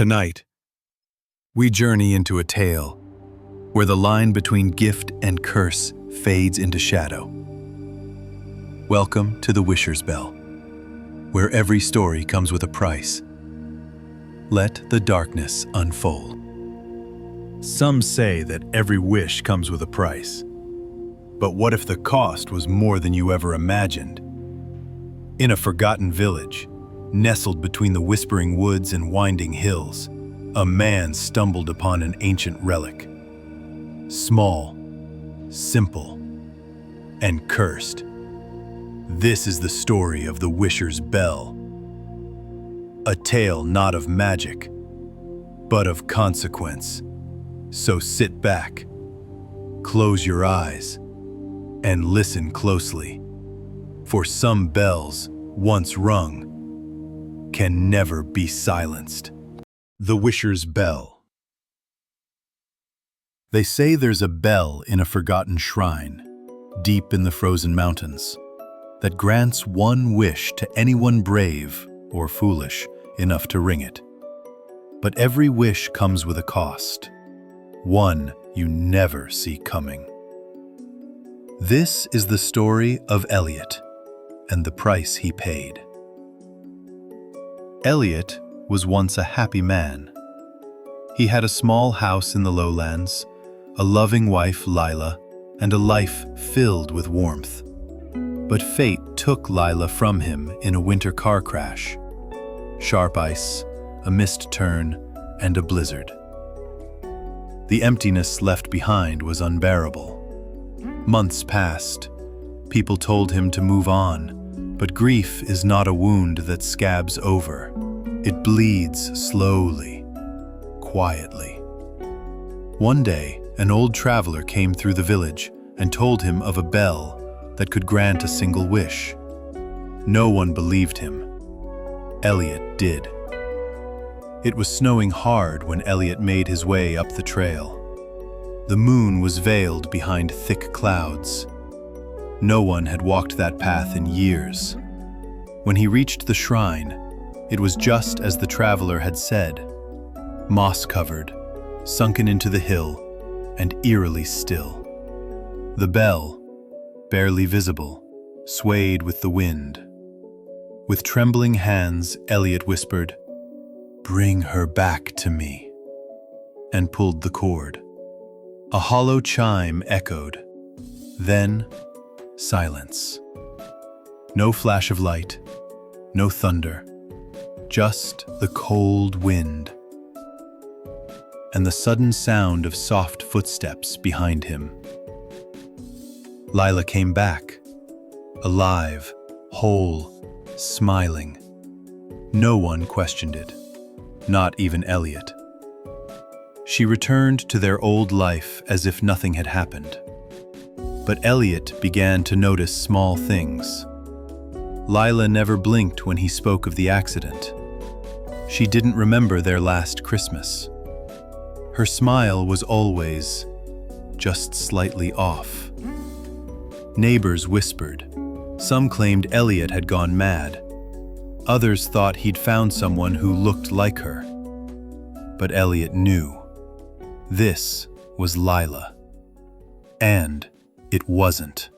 Tonight, we journey into a tale where the line between gift and curse fades into shadow. Welcome to the Wisher's Bell, where every story comes with a price. Let the darkness unfold. Some say that every wish comes with a price. But what if the cost was more than you ever imagined? In a forgotten village, nestled between the whispering woods and winding hills, a man stumbled upon an ancient relic. Small, simple, and cursed. This is the story of the Wisher's Bell. A tale not of magic, but of consequence. So sit back, close your eyes, and listen closely. For some bells, once rung, can never be silenced. The Wisher's Bell. They say there's a bell in a forgotten shrine, deep in the frozen mountains, that grants one wish to anyone brave or foolish enough to ring it. But every wish comes with a cost, one you never see coming. This is the story of Elliot and the price he paid. Elliot was once a happy man. He had a small house in the lowlands, a loving wife, Lila, and a life filled with warmth. But fate took Lila from him in a winter car crash. Sharp ice, a missed turn, and a blizzard. The emptiness left behind was unbearable. Months passed. People told him to move on, but grief is not a wound that scabs over. It bleeds slowly, quietly. One day, an old traveler came through the village and told him of a bell that could grant a single wish. No one believed him. Elliot did. It was snowing hard when Elliot made his way up the trail. The moon was veiled behind thick clouds. No one had walked that path in years. When he reached the shrine, it was just as the traveler had said, moss-covered, sunken into the hill, and eerily still. The bell, barely visible, swayed with the wind. With trembling hands, Elliot whispered, "Bring her back to me," and pulled the cord. A hollow chime echoed. Then, silence. No flash of light, no thunder, just the cold wind, and the sudden sound of soft footsteps behind him. Lila came back, alive, whole, smiling. No one questioned it, not even Elliot. She returned to their old life as if nothing had happened. But Elliot began to notice small things. Lila never blinked when he spoke of the accident. She didn't remember their last Christmas. Her smile was always just slightly off. Neighbors whispered. Some claimed Elliot had gone mad. Others thought he'd found someone who looked like her. But Elliot knew. This was Lila. And it wasn't.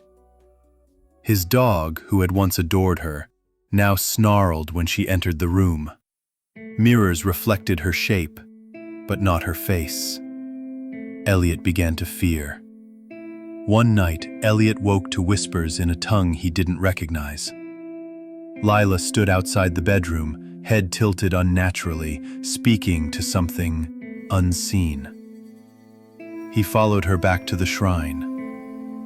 His dog, who had once adored her, now snarled when she entered the room. Mirrors reflected her shape, but not her face. Elliot began to fear. One night, Elliot woke to whispers in a tongue he didn't recognize. Lila stood outside the bedroom, head tilted unnaturally, speaking to something unseen. He followed her back to the shrine.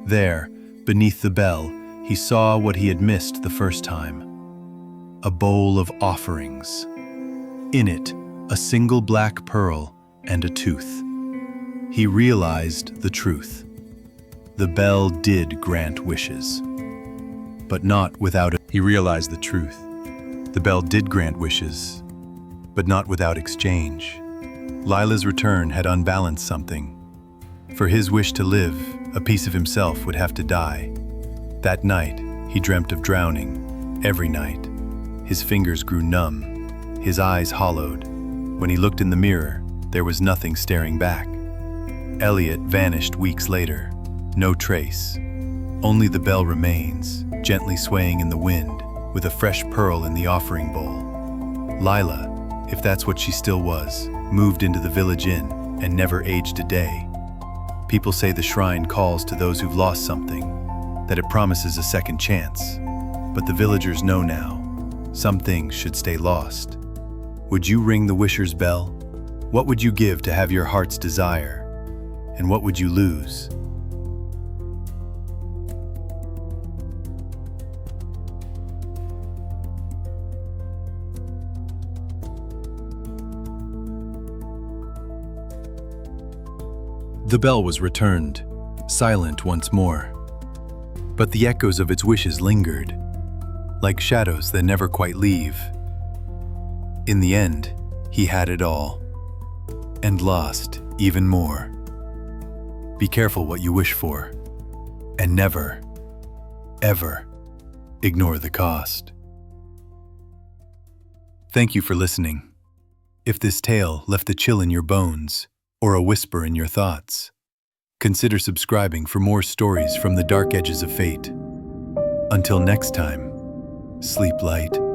There, beneath the bell, he saw what he had missed the first time. A bowl of offerings. In it, a single black pearl and a tooth. He realized the truth. The bell did grant wishes, but not without it. He realized the truth. The bell did grant wishes, but not without exchange. Lila's return had unbalanced something. For his wish to live, a piece of himself would have to die. That night, he dreamt of drowning. Every night. His fingers grew numb, his eyes hollowed. When he looked in the mirror, there was nothing staring back. Elliot vanished weeks later. No trace. Only the bell remains, gently swaying in the wind, with a fresh pearl in the offering bowl. Lila, if that's what she still was, moved into the village inn and never aged a day. People say the shrine calls to those who've lost something, that it promises a second chance. But the villagers know now, some things should stay lost. Would you ring the wisher's bell? What would you give to have your heart's desire? And what would you lose? The bell was returned, silent once more. But the echoes of its wishes lingered, like shadows that never quite leave. In the end, he had it all, and lost even more. Be careful what you wish for, and never, ever ignore the cost. Thank you for listening. If this tale left a chill in your bones or a whisper in your thoughts, consider subscribing for more stories from the dark edges of fate. Until next time, sleep light.